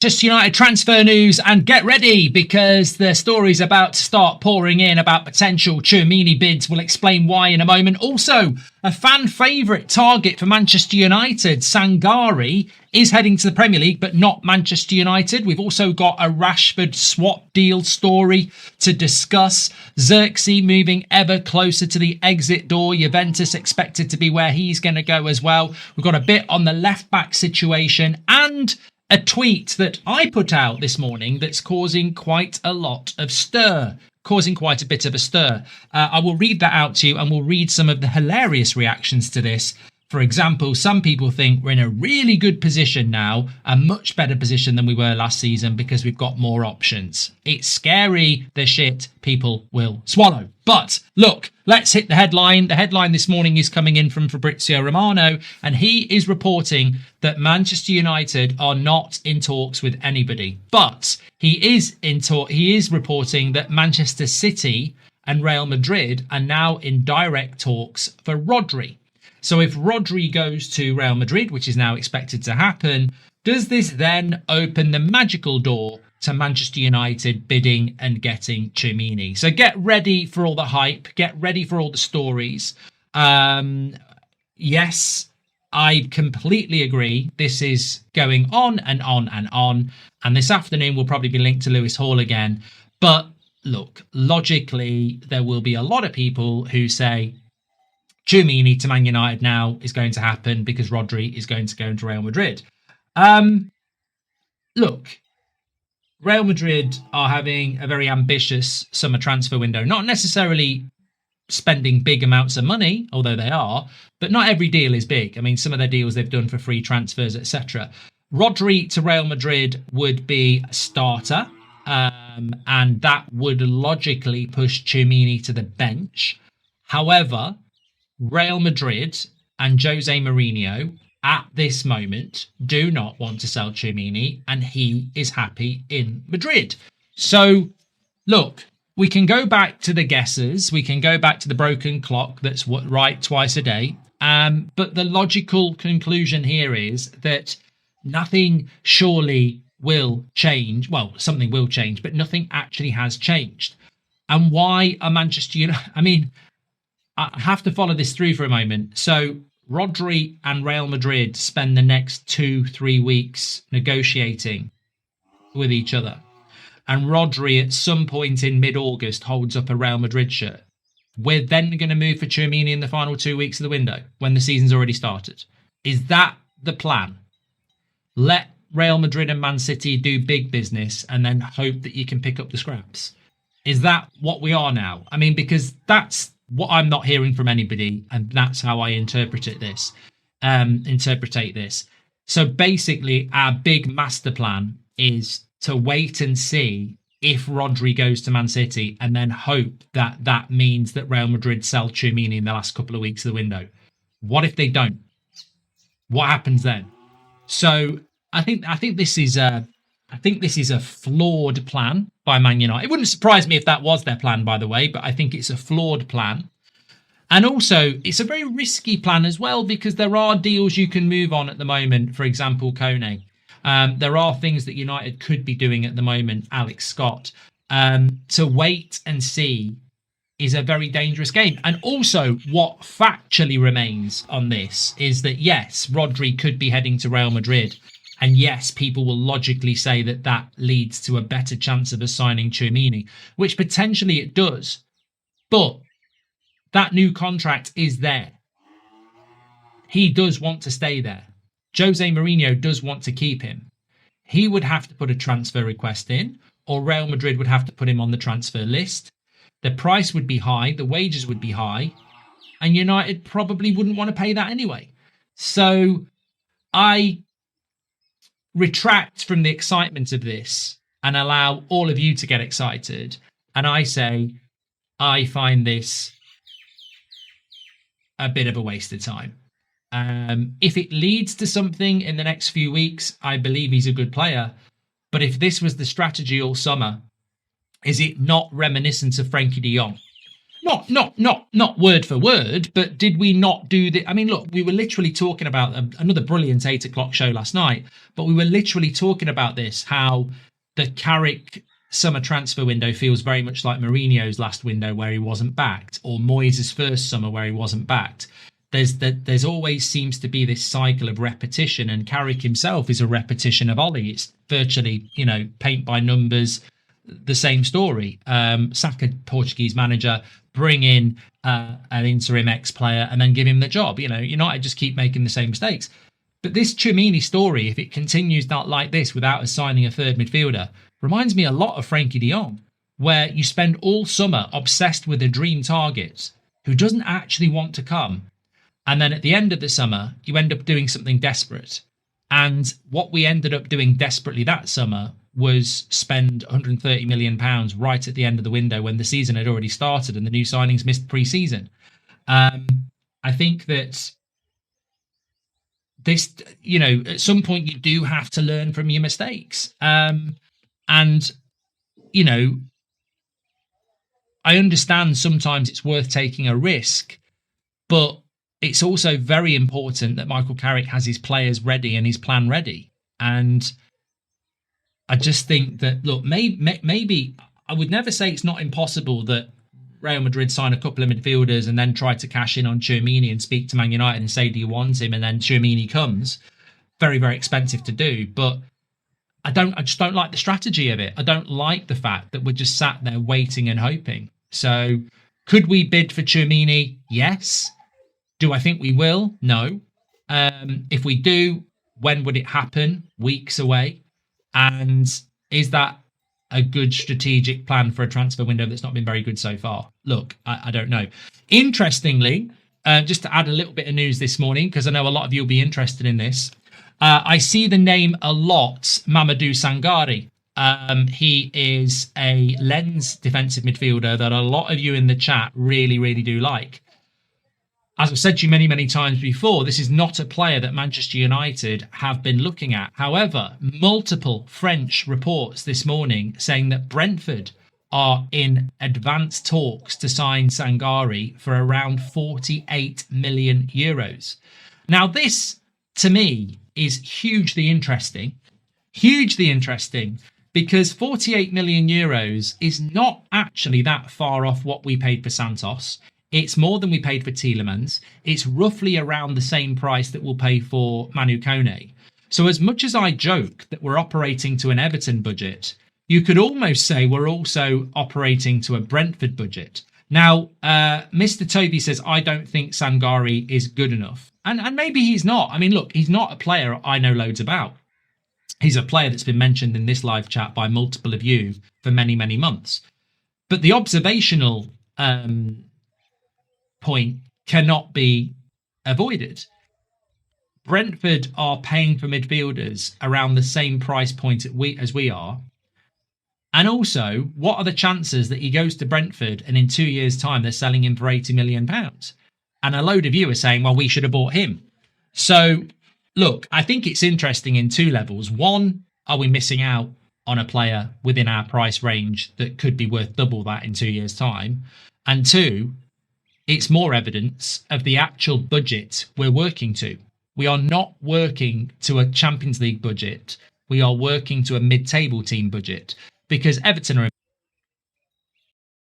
Just United transfer news, and get ready because the story's about to start pouring in about potential Tchouameni bids. We'll explain why in a moment. Also, a fan favourite target for Manchester United, Sangaré, is heading to the Premier League, but not Manchester United. We've also got a Rashford swap deal story to discuss. Zirkzee moving ever closer to the exit door. Juventus expected to be where he's going to go as well. We've got a bit on the left-back situation and a tweet that I put out this morning that's causing quite a lot of stir, causing quite a bit of a stir. I will read that out to you and we'll read some of the hilarious reactions to this. For example, some people think we're in a really good position now, a much better position than we were last season because we've got more options. It's scary, the shit people will swallow. But look, let's hit the headline. The headline this morning is coming in from Fabrizio Romano, and he is reporting that Manchester United are not in talks with anybody. But he is reporting that Manchester City and Real Madrid are now in direct talks for Rodri. So if Rodri goes to Real Madrid, which is now expected to happen, does this then open the magical door to Manchester United bidding and getting Tchouameni? So get ready for all the hype, get ready for all the stories. Yes, I completely agree. This is going on and on and on. And this afternoon will probably be linked to Lewis Hall again. But look, logically, there will be a lot of people who say, Tchouameni to Man United now is going to happen because Rodri is going to go into Real Madrid. Look, Real Madrid are having a very ambitious summer transfer window, not necessarily spending big amounts of money, although they are, but not every deal is big. I mean, some of their deals they've done for free transfers, etc. Rodri to Real Madrid would be a starter, and that would logically push Tchouameni to the bench. However, Real Madrid and Jose Mourinho at this moment do not want to sell Tchouameni, and he is happy in Madrid. So, look, we can go back to the guesses. We can go back to the broken clock that's right twice a day. But the logical conclusion here is that nothing surely will change. Well, something will change, but nothing actually has changed. And why are Manchester United? I mean, I have to follow this through for a moment. So Rodri and Real Madrid spend the next 2-3 weeks negotiating with each other. And Rodri at some point in mid-August holds up a Real Madrid shirt. We're then going to move for Tchouameni in the final 2 weeks of the window when the season's already started. Is that the plan? Let Real Madrid and Man City do big business and then hope that you can pick up the scraps. Is that what we are now? I mean, because that's what I'm not hearing from anybody, and that's how I interpret this. So basically, our big master plan is to wait and see if Rodri goes to Man City, and then hope that that means that Real Madrid sell Tchouameni in the last couple of weeks of the window. What if they don't? What happens then? So I think this is a flawed plan by Man United. It wouldn't surprise me if that was their plan, by the way, but I think it's a flawed plan. And also, it's a very risky plan as well, because there are deals you can move on at the moment. For example, Kone. There are things that United could be doing at the moment, Alex Scott. To wait and see is a very dangerous game. And also, what factually remains on this is that, yes, Rodri could be heading to Real Madrid. And yes, people will logically say that that leads to a better chance of us signing Tchouameni, which potentially it does. But that new contract is there. He does want to stay there. Jose Mourinho does want to keep him. He would have to put a transfer request in, or Real Madrid would have to put him on the transfer list. The price would be high, the wages would be high, and United probably wouldn't want to pay that anyway. So I retract from the excitement of this and allow all of you to get excited. And I say, I find this a bit of a waste of time. If it leads to something in the next few weeks, I believe he's a good player. But if this was the strategy all summer, is it not reminiscent of Frenkie de Jong? Not word for word, but did we not do the? I mean, look, we were literally talking about another brilliant 8 o'clock show last night, but we were literally talking about this, how the Carrick summer transfer window feels very much like Mourinho's last window where he wasn't backed, or Moyes' first summer where he wasn't backed. There's always seems to be this cycle of repetition, and Carrick himself is a repetition of Ollie. It's virtually, paint by numbers, the same story. Sack a Portuguese manager, bring in an interim ex-player, and then give him the job. United just keep making the same mistakes. But this Tchouameni story, if it continues not like this without us signing a third midfielder, reminds me a lot of Frankie de Jong, where you spend all summer obsessed with a dream target who doesn't actually want to come. And then at the end of the summer, you end up doing something desperate. And what we ended up doing desperately that summer was spend £130 million right at the end of the window when the season had already started and the new signings missed pre-season. I think that this, at some point you do have to learn from your mistakes. And, I understand sometimes it's worth taking a risk, but it's also very important that Michael Carrick has his players ready and his plan ready. And I just think that, look, maybe I would never say it's not impossible that Real Madrid sign a couple of midfielders and then try to cash in on Tchouameni and speak to Man United and say, do you want him? And then Tchouameni comes. Very, very expensive to do. But I just don't like the strategy of it. I don't like the fact that we're just sat there waiting and hoping. So could we bid for Tchouameni? Yes. Do I think we will? No. If we do, when would it happen? Weeks away. And is that a good strategic plan for a transfer window that's not been very good so far? Look, I don't know. Interestingly, just to add a little bit of news this morning, because I know a lot of you will be interested in this, I see the name a lot, Mamadou Sangaré. He is a Lens defensive midfielder that a lot of you in the chat really, really do like. As I've said to you many, many times before, this is not a player that Manchester United have been looking at. However, multiple French reports this morning saying that Brentford are in advanced talks to sign Sangaré for around 48 million euros. Now, this, to me, is hugely interesting, because 48 million euros is not actually that far off what we paid for Santos. It's more than we paid for Tielemans. It's roughly around the same price that we'll pay for Manu Kone. So as much as I joke that we're operating to an Everton budget, you could almost say we're also operating to a Brentford budget. Now, Mr. Toby says, I don't think Sangaré is good enough. And maybe he's not. I mean, look, he's not a player I know loads about. He's a player that's been mentioned in this live chat by multiple of you for many, many months. But the observational point cannot be avoided. Brentford are paying for midfielders around the same price point as we are. And also, what are the chances that he goes to Brentford and in 2 years' time they're selling him for £80 million? And a load of you are saying, well, we should have bought him. So, look, I think it's interesting in two levels. One, are we missing out on a player within our price range that could be worth double that in 2 years' time? And two, it's more evidence of the actual budget we're working to. We are not working to a Champions League budget. We are working to a mid-table team budget, because Everton are